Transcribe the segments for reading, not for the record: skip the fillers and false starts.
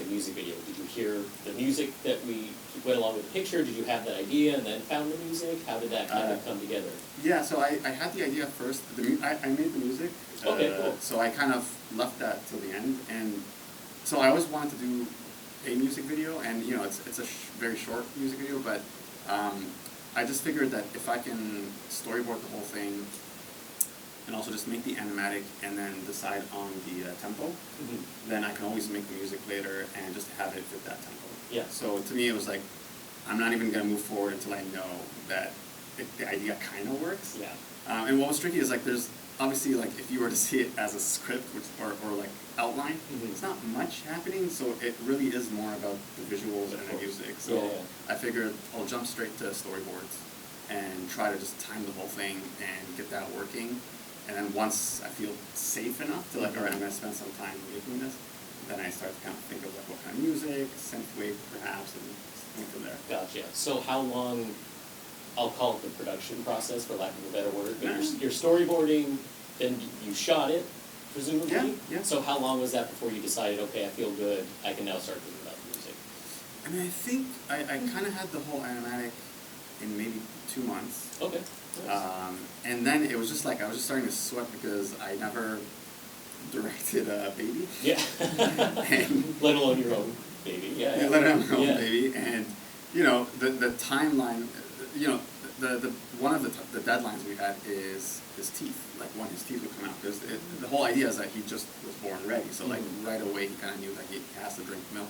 a music video? Did you hear the music that we went along with the picture? Did you have that idea and then found the music? How did that kind of come together? Yeah, so I had the idea first. I made the music. Okay, cool. So I kind of left that till the end, and so I always wanted to do a music video, and you know, it's a very short music video, but I just figured that if I can storyboard the whole thing, and also just make the animatic and then decide on the tempo, then I can always make the music later and just have it fit that tempo. Yeah. So to me, it was like, I'm not even going to move forward until I know that the idea kind of works. Yeah. And what was tricky is like, there's obviously like, if you were to see it as a script or like outline, it's not much happening, so it really is more about the visuals and the music. So I figured I'll jump straight to storyboards and try to just time the whole thing and get that working. And then once I feel safe enough to like, all right, I'm going to spend some time making this, then I start to kind of think of like what kind of music, synthwave perhaps, and go from there. Gotcha. So how long, I'll call it the production process for lack of a better word, but you're storyboarding, then you shot it, presumably? Yeah. So how long was that before you decided, okay, I feel good, I can now start thinking about the music? I mean, I think I kind of had the whole animatic in maybe 2 months. Okay. Nice. And then it was just like, I was just starting to sweat because I never directed a baby. Yeah. Let alone your own baby. Yeah, let alone your own baby. And, you know, the timeline, you know, one of the deadlines we had is his teeth, like when his teeth would come out. Because the whole idea is that he just was born ready. So like right away he kind of knew that he has to drink milk.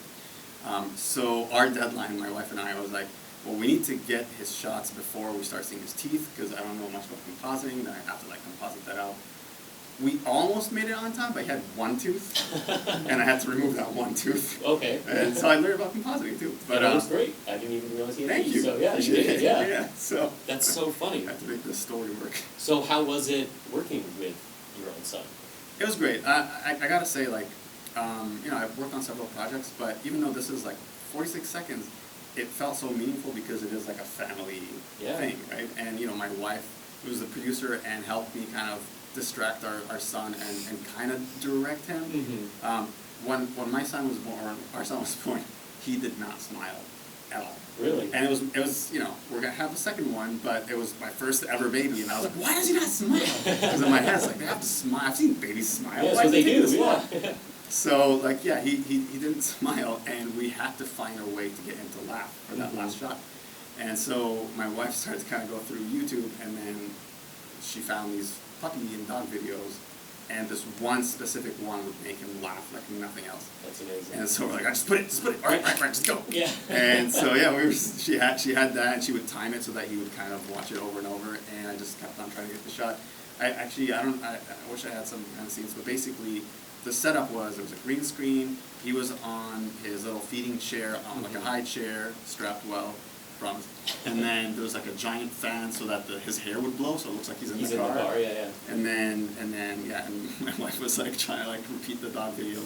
So our deadline, my wife and I, was like, well, we need to get his shots before we start seeing his teeth, because I don't know much about compositing, then I have to like composite that out. We almost made it on time, but he had one tooth, and I had to remove that one tooth. Okay. And so I learned about compositing too. But that was great. I didn't even realize he had thank teeth. you. So yeah, you did it, yeah. Yeah, so. That's so funny. I had to make this story work. So how was it working with your own son? It was great. I gotta say, like, you know, I've worked on several projects, but even though this is like 46 seconds, it felt so meaningful because it is like a family thing, right? And you know, my wife was the producer and helped me kind of distract our son and kind of direct him. When my son was born, our son was born, he did not smile at all. Really? And it was, you know, we're gonna have a second one, but it was my first ever baby, and I was like, why does he not smile? Because in my head, it's like, they have to smile. I've seen babies smile. Yeah, why do they take do. this long? Yeah. So, like, yeah, he didn't smile, and we had to find a way to get him to laugh for that last shot. And so my wife started to kind of go through YouTube, and then she found these puppy and dog videos, and this one specific one would make him laugh like nothing else. That's amazing. And so we're like, just put it, all right, just go. Yeah. And so yeah, she had that, and she would time it so that he would kind of watch it over and over, and I just kept on trying to get the shot. I wish I had some kind of scenes, but basically the setup was, there was a green screen, he was on his little feeding chair, on like a high chair, strapped well, promise. And then there was like a giant fan so that his hair would blow, so it looks like he's in the car. In the car, yeah. And then my wife was like trying to like repeat the dog video.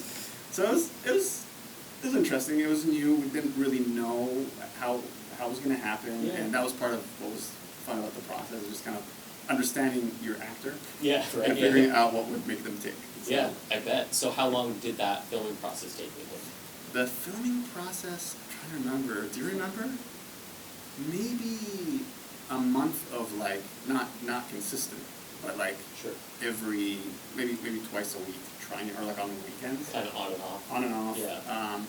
So it was interesting. It was new. We didn't really know how it was going to happen, and that was part of what was fun about the process. Just kind of understanding your actor. Yeah, right. And figuring out what would make them tick. So, yeah, I bet. So how long did that filming process take with him? The filming process, I'm trying to remember. Do you remember? Maybe a month of like not consistent, but like every maybe twice a week, trying it, or like on the weekends. Kind of on and off. On and off. Yeah.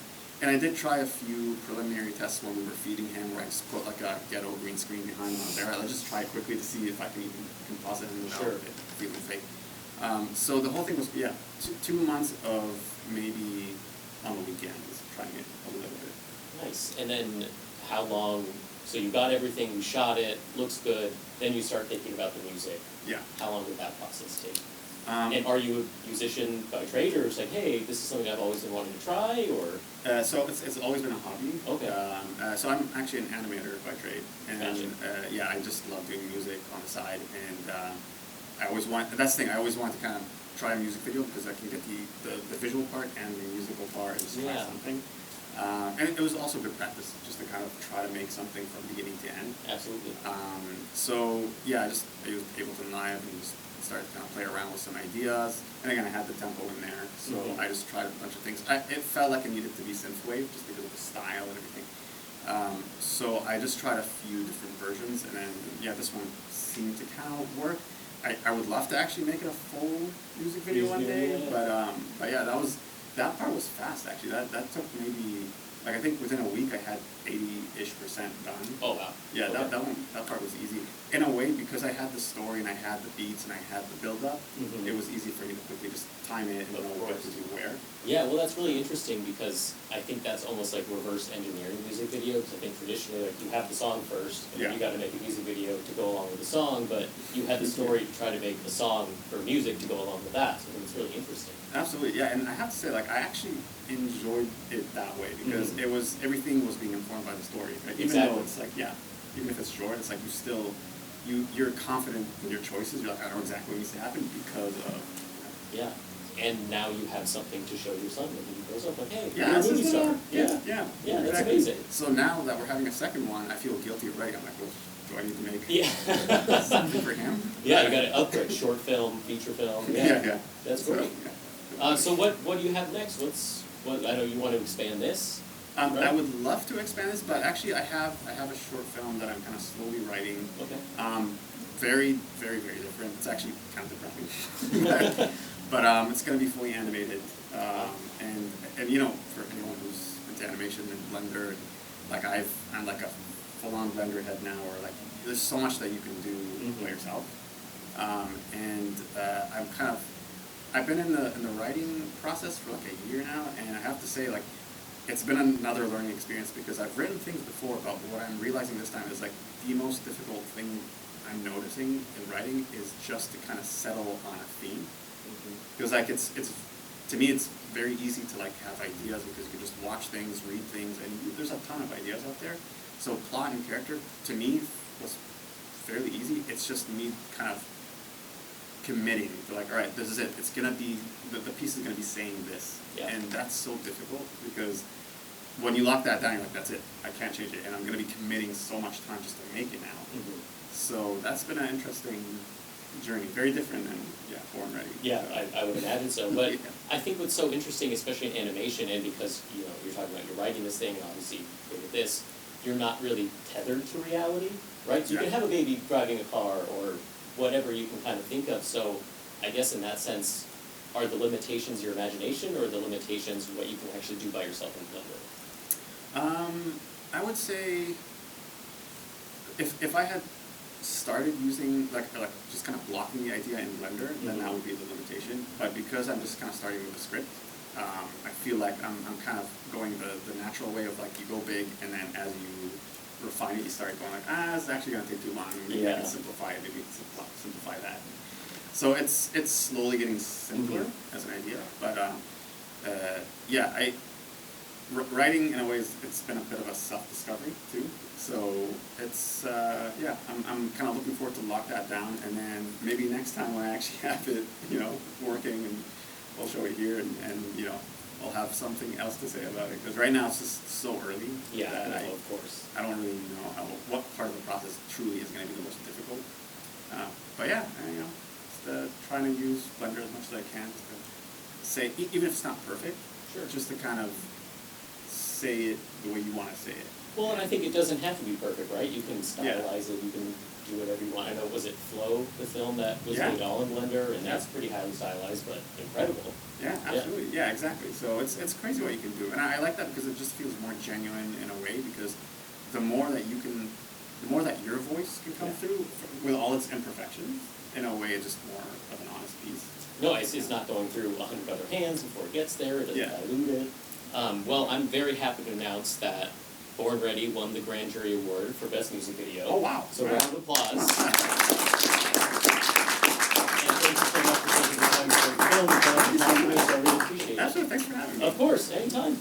And I did try a few preliminary tests when we were feeding him, where I just put like a ghetto green screen behind him there. I just try quickly to see if I can even composite him without it feeling fake. So the whole thing was 2 months of maybe on the weekends trying it a little bit. Nice. And then how long? So you got everything, you shot it, looks good. Then you start thinking about the music. Yeah. How long did that process take? And are you a musician by trade, or it's like, hey, this is something I've always been wanting to try, or? So it's always been a hobby. Okay. So I'm actually an animator by trade, and gotcha. Yeah, I just love doing music on the side, and I always want. That's the thing. I always want to kind of try a music video because I can get the visual part and the musical part and just try something. And it was also good practice just to kind of try to make something from beginning to end. Absolutely. So yeah, I was able to knife and just started to kind of play around with some ideas, and again, I had the tempo in there, so Mhm. I just tried a bunch of things. It felt like it needed to be synthwave just because of the style and everything. So I just tried a few different versions, and then yeah, this one seemed to kind of work. I would love to actually make it a full music video one day, but yeah, that part was fast actually. That took maybe, like, I think within a week I had 80-ish% done. Oh wow. Yeah, Okay. that part was easy. In a way, because I had the story and I had the beats and I had the build up, Mhm. it was easy for me to quickly just time it and Of know what course. to do where. Yeah, well, that's really interesting because I think that's almost like reverse engineering music video. Because I think traditionally, like, you have the song first, and then Yeah. you got to make a music video to go along with the song. But you had the story to try to make the song or music to go along with that. So I think it's really interesting. Absolutely, yeah, and I have to say, like, I actually enjoyed it that way because Mhm. it was, everything was being informed by the story, right? Even Exactly. though it's like, yeah, even if it's short, it's like you still, you're confident with your choices. You're like, I know exactly what needs to happen because of. Yeah. And now you have something to show your son when he grows up. Like, hey, Yeah, you're a this movie is star. yeah, Yeah, that's exactly. amazing. So now that we're having a second one, I feel guilty already. I'm like, well, do I need to make Yeah. something for him? Yeah, you got to upgrade. Short film, feature film. Yeah. That's So, great. yeah. So what do you have next? I know you want to expand this. I right? would love to expand this, but actually I have a short film that I'm kind of slowly writing. Okay. Very, very, very different. It's actually kind of depressing, but it's going to be fully animated. And you know, for anyone who's into animation and Blender, like I'm like a full-on Blender head now, or like there's so much that you can do by yourself. I've been in the writing process for like a year now, and I have to say, like, it's been another learning experience because I've written things before, but what I'm realizing this time is like the most difficult thing I'm noticing in writing is just to kind of settle on a theme. Because like it's to me it's very easy to like have ideas because you can just watch things, read things, and there's a ton of ideas out there. So plot and character to me was fairly easy. It's just me kind of committing to like, all right, this is it. It's gonna be the piece is gonna be saying this, and that's so difficult because when you lock that down, you're like, that's it. I can't change it, and I'm gonna be committing so much time just to make it now. So that's been an interesting journey, very different than Born Ready. Yeah, So. I would imagine so. But Yeah. I think what's so interesting, especially in animation, and because you're talking about you're writing this thing, and obviously with this, you're not really tethered to reality, right? So you can have a baby driving a car or whatever you can kind of think of. So I guess in that sense, are the limitations your imagination, or the limitations what you can actually do by yourself in Blender? I would say if I had started using like just kind of blocking the idea in Blender, then that would be the limitation. But because I'm just kind of starting with the script, I feel like I'm kind of going the natural way of like you go big, and then as you refine it, you start going like, it's actually going to take too long. Maybe I can simplify it. Maybe simplify that. So it's slowly getting simpler as an idea. But writing in a way it's been a bit of a self-discovery too. So it's I'm kind of looking forward to lock that down, and then maybe next time when I actually have it working, and I'll show it here, and I'll have something else to say about it, because right now it's just so early. Yeah, that of course. I don't really know what part of the process truly is going to be the most difficult. But yeah, just trying to use Blender as much as I can, just to say, even if it's not perfect, just to kind of say it the way you want to say it. Well, and I think it doesn't have to be perfect, right? You can stylize it, you can do whatever you want. I know, was it Flow, the film that was made all in Blender, and that's pretty highly stylized, but incredible. Yeah, absolutely. Yeah, exactly. So it's crazy what you can do, and I like that because it just feels more genuine in a way, because the more that your voice can come through with all its imperfections, in a way, it's just more of an honest piece. No, it's not going through 100 other hands before it gets there. It doesn't dilute it. Well, I'm very happy to announce that Born Ready won the Grand Jury Award for Best Music Video. Oh, wow. So round of applause. And thank you so much for taking the time to film and talk to us. I really appreciate it. Absolutely. Thanks for having me. Of course, anytime.